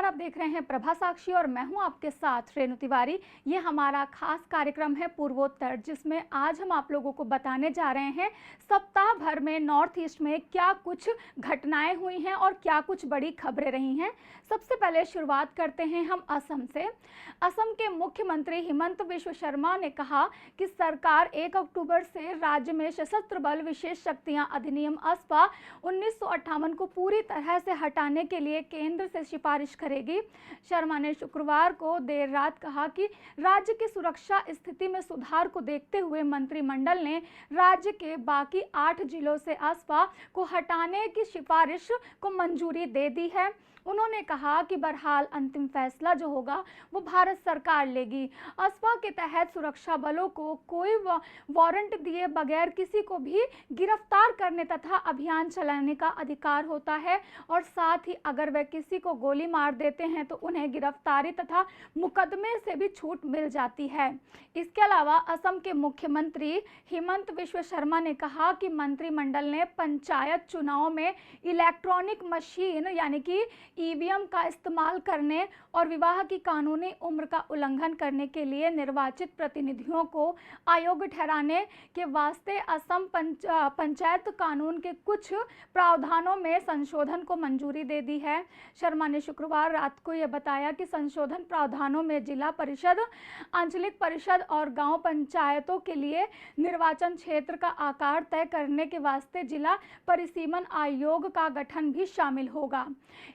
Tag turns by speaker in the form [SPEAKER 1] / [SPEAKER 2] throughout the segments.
[SPEAKER 1] नमस्कार, आप देख रहे हैं प्रभा साक्षी और मैं हूं आपके साथ रेणु तिवारी। ये हमारा खास कार्यक्रम है पूर्वोत्तर, जिसमें आज हम आप लोगों को बताने जा रहे हैं सप्ताह भर में नॉर्थ ईस्ट में क्या कुछ घटनाएं हुई हैं और क्या कुछ बड़ी खबरें रही हैं। सबसे पहले शुरुआत करते हैं हम असम से। असम के मुख्यमंत्री हिमंत बिश्व शर्मा ने कहा कि सरकार 1 अक्टूबर से राज्य में सशस्त्र बल विशेष शक्तियां अधिनियम अस्पा 1958 को पूरी तरह से हटाने के लिए केंद्र से सिफारिश करेगी। शर्मा ने शुक्रवार को देर रात कहा कि राज्य की सुरक्षा स्थिति में सुधार को देखते हुए मंत्रिमंडल ने राज्य के बाकी 8 जिलों से अस्पा को हटाने की सिफारिश को मंजूरी दे दी है। उन्होंने कहा कि बहरहाल अंतिम फैसला जो होगा वो भारत सरकार लेगी। अस्पा के तहत सुरक्षा बलों को कोई वारंट दिए बगैर किसी को भी गिरफ्तार करने तथा अभियान चलाने का अधिकार होता है और साथ ही अगर वे किसी को गोली मार देते हैं तो उन्हें गिरफ्तारी तथा मुकदमे से भी छूट मिल जाती है। इसके अलावा असम के मुख्यमंत्री हिमंत बिश्व शर्मा ने कहा कि मंत्रिमंडल ने पंचायत चुनाव में इलेक्ट्रॉनिक मशीन यानी कि ईवीएम का इस्तेमाल करने और विवाह की कानूनी उम्र का उल्लंघन करने के लिए निर्वाचित प्रतिनिधियों को अयोग्य ठहराने के वास्ते असम पंचायत कानून के कुछ प्रावधानों में संशोधन को मंजूरी दे दी है। शर्मा ने शुक्रवार रात को यह बताया कि संशोधन प्रावधानों में जिला परिषद, आंचलिक परिषद और गांव पंचायतों के लिए निर्वाचन क्षेत्र का आकार तय करने के वास्ते जिला परिसीमन आयोग का गठन भी शामिल होगा।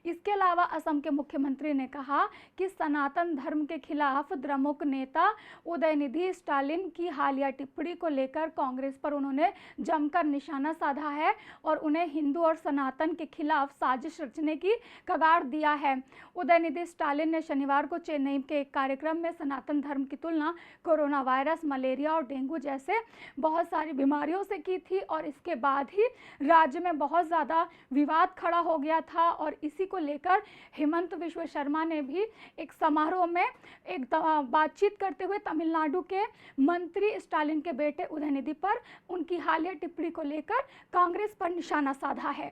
[SPEAKER 1] इसके अलावा असम के मुख्यमंत्री ने कहा कि सनातन धर्म के खिलाफ द्रमुक नेता उदयनिधि स्टालिन की हालिया टिप्पणी को लेकर कांग्रेस पर उन्होंने जमकर निशाना साधा है और उन्हें हिंदू और सनातन के खिलाफ साजिश रचने की कगार दिया है। उदयनिधि स्टालिन ने शनिवार को चेन्नई के एक कार्यक्रम में सनातन धर्म की तुलना कोरोना वायरस, मलेरिया और डेंगू जैसे बहुत सारी बीमारियों से की थी और इसके बाद ही राज्य में बहुत ज़्यादा विवाद खड़ा हो गया था और इसी को लेकर हिमंत बिश्व शर्मा ने भी एक समारोह में एक बातचीत करते हुए तमिलनाडु के मंत्री स्टालिन के बेटे उदयनिधि पर उनकी हालिया टिप्पणी को लेकर कांग्रेस पर निशाना साधा है।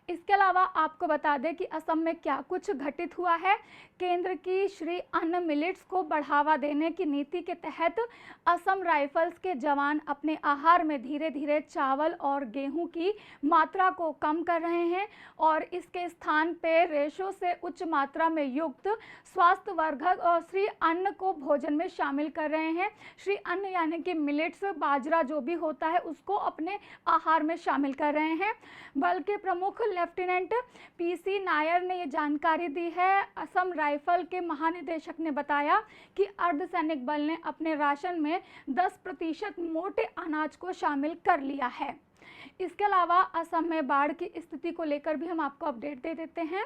[SPEAKER 1] इसके अलावा आपको बता दें कि असम में क्या कुछ घटित हुआ है। केंद्र की श्री अन्न मिलेट्स को बढ़ावा देने की नीति के तहत असम राइफल्स के जवान अपने आहार में धीरे धीरे चावल और गेहूं की मात्रा को कम कर रहे हैं और इसके स्थान पे रेशों से उच्च मात्रा में युक्त स्वास्थ्यवर्धक और श्री अन्न को भोजन में शामिल कर रहे हैं। श्री अन्न यानी कि मिलेट्स, बाजरा जो भी होता है उसको अपने आहार में शामिल कर रहे हैं। बल के प्रमुख लेफ्टिनेंट पीसी नायर ने ये जानकारी दी है। असम राइफल के महानिदेशक ने बताया कि अर्धसैनिक बल ने अपने राशन में 10% मोटे अनाज को शामिल कर लिया है। इसके अलावा असम में बाढ़ की स्थिति को लेकर भी हम आपको अपडेट दे देते हैं।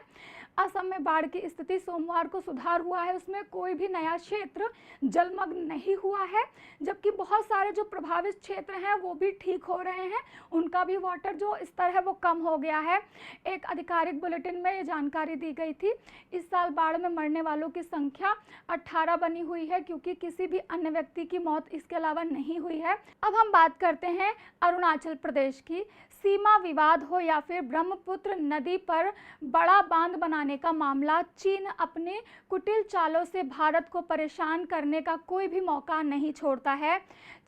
[SPEAKER 1] असम में बाढ़ की स्थिति सोमवार को सुधार हुआ है, उसमें कोई भी नया क्षेत्र जलमग्न नहीं हुआ है, जबकि बहुत सारे जो प्रभावित क्षेत्र हैं वो भी ठीक हो रहे हैं, उनका भी वाटर जो स्तर है वो कम हो गया है। एक आधिकारिक बुलेटिन में ये जानकारी दी गई थी। इस साल बाढ़ में मरने वालों की संख्या 18 बनी हुई है, क्योंकि किसी भी अन्य व्यक्ति की मौत इसके अलावा नहीं हुई है। अब हम बात करते हैं अरुणाचल प्रदेश की। सीमा विवाद हो या फिर ब्रह्मपुत्र नदी पर बड़ा बांध बनाने का मामला, चीन अपनी कुटिल चालों से भारत को परेशान करने का कोई भी मौका नहीं छोड़ता है।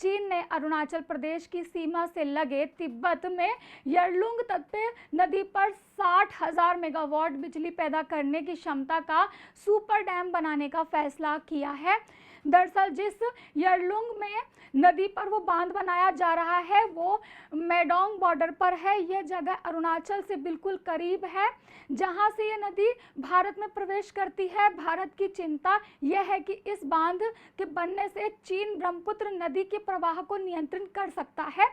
[SPEAKER 1] चीन ने अरुणाचल प्रदेश की सीमा से लगे तिब्बत में यरलुंग तत्पे नदी पर 60,000 मेगावाट बिजली पैदा करने की क्षमता का सुपर डैम बनाने का फैसला किया है। दरअसल जिस यरलुंग में नदी पर वो बांध बनाया जा रहा है वो मेडोंग बॉर्डर पर है। यह जगह अरुणाचल से बिल्कुल करीब है, जहां से ये नदी भारत में प्रवेश करती है। भारत की चिंता यह है कि इस बांध के बनने से चीन ब्रह्मपुत्र नदी के प्रवाह को नियंत्रित कर सकता है।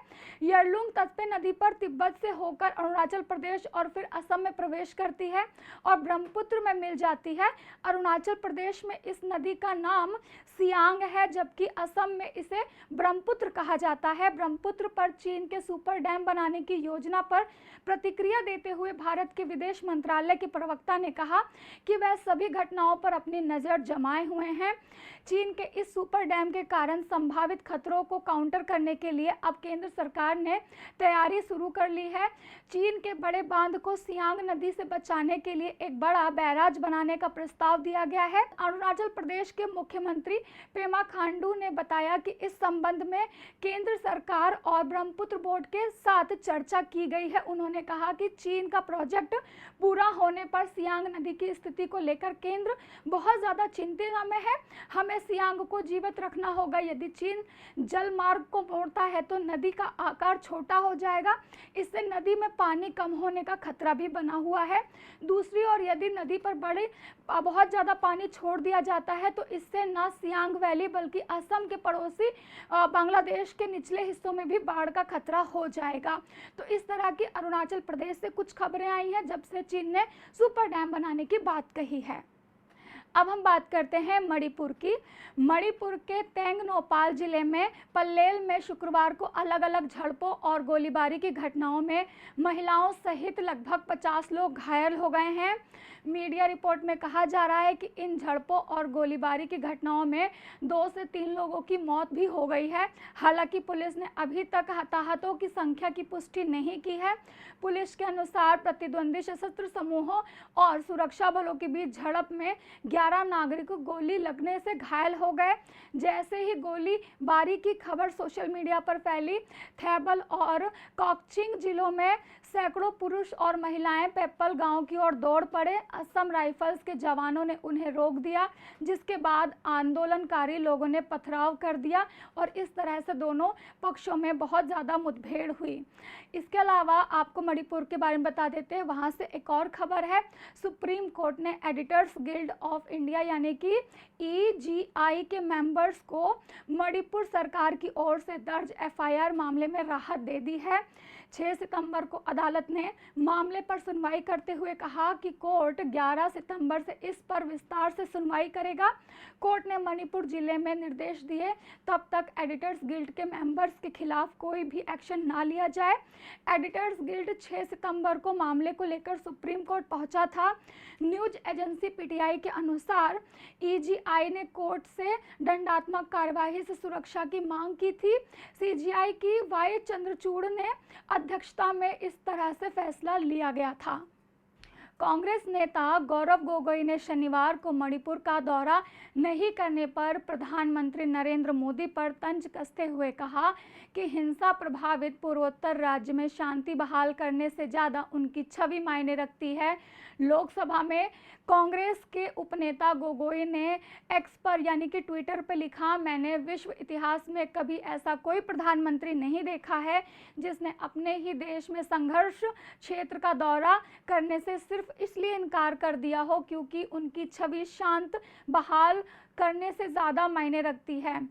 [SPEAKER 1] यरलुंग तत्पे नदी पर तिब्बत से होकर अरुणाचल प्रदेश और फिर असम में प्रवेश करती है और ब्रह्मपुत्र में मिल जाती है। अरुणाचल प्रदेश में इस नदी का नाम सियांग है, जबकि असम में इसे ब्रह्मपुत्र कहा जाता है। ब्रह्मपुत्र पर चीन के सुपर डैम बनाने की योजना पर प्रतिक्रिया देते हुए भारत के विदेश मंत्रालय के प्रवक्ता ने कहा कि वह सभी घटनाओं पर अपनी नज़र जमाए हुए हैं। चीन के इस सुपर डैम के कारण संभावित खतरों को काउंटर करने के लिए अब केंद्र सरकार ने तैयारी शुरू कर ली है। चीन के बड़े बांध को सियांग नदी से बचाने के लिए एक बड़ा बैराज बनाने का प्रस्ताव दिया गया है। अरुणाचल प्रदेश के मुख्यमंत्री पेमा खांडू ने बताया कि इस संबंध में केंद्र सरकार और ब्रह्मपुत्र बोर्ड के साथ चर्चा की गई है। उन्होंने कहा कि चीन का प्रोजेक्ट पूरा होने पर सियांग नदी की स्थिति को लेकर केंद्र बहुत ज़्यादा चिंतित में है। हमें सियांग को जीवित रखना होगा। यदि चीन जल मार्ग को मोड़ता है तो नदी का आकार छोटा हो जाएगा। इससे नदी में पानी कम होने का खतरा भी बना हुआ है। दूसरी ओर यदि नदी पर बहुत ज़्यादा पानी छोड़ दिया जाता है तो इससे न सियांग वैली बल्कि असम के पड़ोसी बांग्लादेश के निचले हिस्सों में भी बाढ़ का खतरा हो जाएगा। तो इस तरह की अरुणाचल प्रदेश से कुछ खबरें आई हैं जब से चीन ने सुपर डैम बनाने की बात कही है। अब हम बात करते हैं मणिपुर की। मणिपुर के तेंगनोपाल जिले में पल्लेल में शुक्रवार को अलग अलग झड़पों और गोलीबारी की घटनाओं में महिलाओं सहित लगभग 50 लोग घायल हो गए हैं। मीडिया रिपोर्ट में कहा जा रहा है कि इन झड़पों और गोलीबारी की घटनाओं में 2 से 3 लोगों की मौत भी हो गई है। हालांकि पुलिस ने अभी तक हताहतों की संख्या की पुष्टि नहीं की है। पुलिस के अनुसार प्रतिद्वंदी सशस्त्र समूहों और सुरक्षा बलों के बीच झड़प में 11 नागरिक गोली लगने से घायल हो गए। जैसे ही गोलीबारी की खबर सोशल मीडिया पर फैली, थैबल और कॉकचिंग जिलों में सैकड़ों पुरुष और महिलाएं पेप्पल गांव की ओर दौड़ पड़े। असम राइफल्स के जवानों ने उन्हें रोक दिया, जिसके बाद आंदोलनकारी लोगों ने पथराव कर दिया और इस तरह से दोनों पक्षों में बहुत ज़्यादा मुठभेड़ हुई। इसके अलावा आपको मणिपुर के बारे में बता देते हैं, वहाँ से एक और खबर है। सुप्रीम कोर्ट ने एडिटर्स गिल्ड ऑफ इंडिया यानी कि EGI के मेंबर्स को मणिपुर सरकार की ओर से दर्ज FIR मामले में राहत दे दी है। 6 सितंबर को अदालत ने मामले पर सुनवाई करते हुए कहा कि कोर्ट 11 सितंबर से इस पर विस्तार से सुनवाई करेगा। कोर्ट ने मणिपुर जिले में निर्देश दिए तब तक एडिटर्स गिल्ड के मेंबर्स के खिलाफ कोई भी एक्शन ना लिया जाए। एडिटर्स गिल्ड 6 सितंबर को मामले को लेकर सुप्रीम कोर्ट पहुंचा था। न्यूज एजेंसी PTI के अनुसार EGI ने कोर्ट से दंडात्मक कार्यवाही से सुरक्षा की मांग की थी। CGI की Y चंद्रचूड़ ने अध्यक्षता में इस तरह से फैसला लिया गया था। कांग्रेस नेता गौरव गोगोई ने शनिवार को मणिपुर का दौरा नहीं करने पर प्रधानमंत्री नरेंद्र मोदी पर तंज कसते हुए कहा कि हिंसा प्रभावित पूर्वोत्तर राज्य में शांति बहाल करने से ज़्यादा उनकी छवि मायने रखती है। लोकसभा में कांग्रेस के उपनेता गोगोई ने एक्स पर यानी कि ट्विटर पर लिखा, मैंने विश्व इतिहास में कभी ऐसा कोई प्रधानमंत्री नहीं देखा है जिसने अपने ही देश में संघर्ष क्षेत्र का दौरा करने से सिर्फ इसलिए इनकार कर दिया हो क्योंकि उनकी छवि शांत बहाल करने से ज़्यादा मायने रखती है।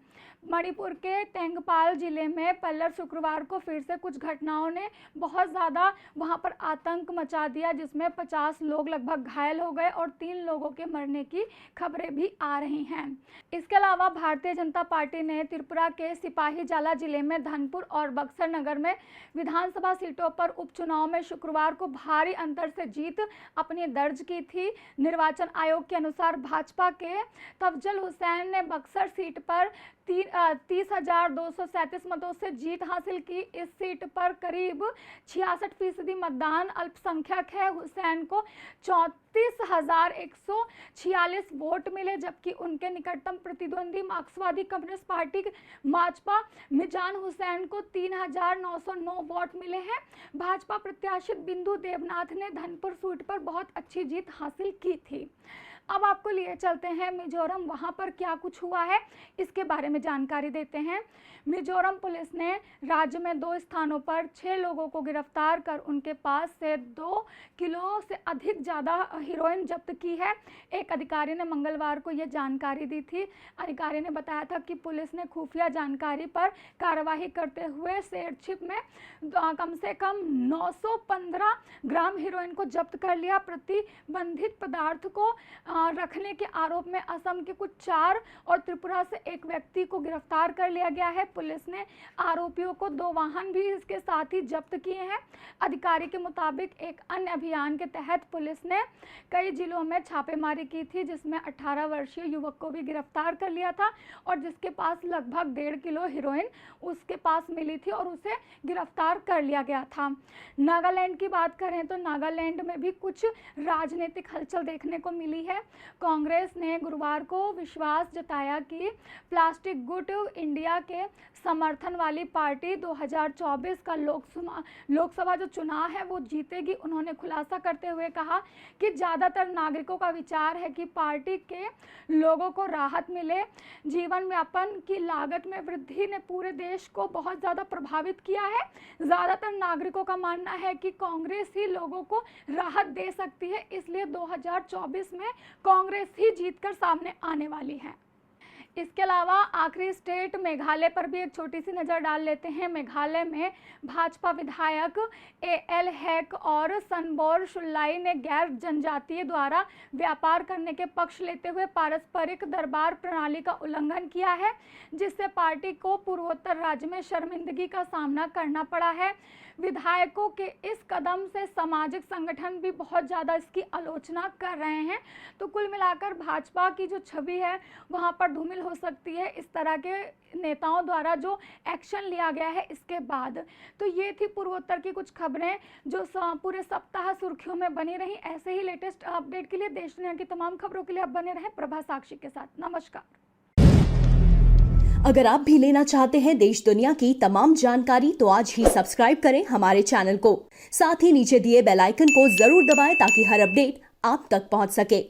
[SPEAKER 1] मणिपुर के तेंगपाल जिले में पल्लर शुक्रवार को फिर से कुछ घटनाओं ने बहुत ज़्यादा वहां पर आतंक मचा दिया, जिसमें 50 लोग लगभग घायल हो गए और 3 लोगों के मरने की खबरें भी आ रही हैं। इसके अलावा भारतीय जनता पार्टी ने त्रिपुरा के सिपाहीजाला जिले में धनपुर और बक्सर नगर में विधानसभा सीटों पर उपचुनाव में शुक्रवार को भारी अंतर से जीत अपनी दर्ज की थी। निर्वाचन आयोग के अनुसार भाजपा के तफजल हुसैन ने बक्सर सीट पर 30,237 मतों से जीत हासिल की। इस सीट पर करीब 66% मतदान अल्पसंख्यक है। हुसैन को 34,146 वोट मिले, जबकि उनके निकटतम प्रतिद्वंदी मार्क्सवादी कम्युनिस्ट पार्टी माजपा मिजान हुसैन को 3,909 वोट मिले हैं। भाजपा प्रत्याशी बिंदु देवनाथ ने धनपुर सीट पर बहुत अच्छी जीत हासिल की थी। अब आपको लिए चलते हैं मिजोरम, वहाँ पर क्या कुछ हुआ है इसके बारे में जानकारी देते हैं। मिजोरम पुलिस ने राज्य में 2 स्थानों पर 6 लोगों को गिरफ्तार कर उनके पास से 2 किलो से अधिक ज़्यादा हेरोइन जब्त की है। एक अधिकारी ने मंगलवार को यह जानकारी दी थी। अधिकारी ने बताया था कि पुलिस ने खुफिया जानकारी पर कार्रवाई करते हुए शेरछिप में कम से कम 915 ग्राम हेरोइन को जब्त कर लिया। प्रतिबंधित पदार्थ को रखने के आरोप में असम के कुछ 4 और त्रिपुरा से एक व्यक्ति को गिरफ्तार कर लिया गया है। पुलिस ने आरोपियों को 2 वाहन भी इसके साथ ही जब्त किए हैं। अधिकारी के मुताबिक एक अन्य अभियान के तहत पुलिस ने कई जिलों में छापेमारी की थी, जिसमें 18 वर्षीय युवक को भी गिरफ्तार कर लिया था और जिसके पास लगभग 1.5 किलो हेरोइन उसके पास मिली थी और उसे गिरफ्तार कर लिया गया था। नागालैंड की बात करें तो नागालैंड में भी कुछ राजनीतिक हलचल देखने को मिली है। कांग्रेस ने गुरुवार को विश्वास जताया कि प्लास्टिक गुड इंडिया के समर्थन वाली पार्टी 2024 का लोकसभा जो चुनाव है वो जीतेगी। उन्होंने खुलासा करते हुए कहा कि ज़्यादातर नागरिकों का विचार है कि पार्टी के लोगों को राहत मिले। जीवन यापन की लागत में वृद्धि ने पूरे देश को बहुत ज़्यादा प्रभावित किया है। ज़्यादातर नागरिकों का मानना है कि कांग्रेस ही लोगों को राहत दे सकती है, इसलिए 2024 में कांग्रेस ही जीतकर सामने आने वाली है। इसके अलावा आखिरी स्टेट मेघालय पर भी एक छोटी सी नज़र डाल लेते हैं। मेघालय में भाजपा विधायक एएल हैक और सनबोर शुल्लाई ने गैर जनजातीय द्वारा व्यापार करने के पक्ष लेते हुए पारस्परिक दरबार प्रणाली का उल्लंघन किया है, जिससे पार्टी को पूर्वोत्तर राज्य में शर्मिंदगी का सामना करना पड़ा है। विधायकों के इस कदम से सामाजिक संगठन भी बहुत ज़्यादा इसकी आलोचना कर रहे हैं। तो कुल मिलाकर भाजपा की जो छवि है वहाँ पर धूमिल हो सकती है इस तरह के नेताओं द्वारा जो एक्शन लिया गया है इसके बाद। तो ये थी पूर्वोत्तर की कुछ खबरें जो पूरे सप्ताह सुर्खियों में बनी रही। ऐसे ही लेटेस्ट अपडेट के लिए देश दुनिया की तमाम खबरों के लिए आप बने रहें प्रभा साक्षी के साथ। नमस्कार।
[SPEAKER 2] अगर आप भी लेना चाहते हैं देश दुनिया की तमाम जानकारी तो आज ही सब्सक्राइब करें हमारे चैनल को। साथ ही नीचे दिए बेल आइकन को जरूर दबाएं ताकि हर अपडेट आप तक पहुंच सके।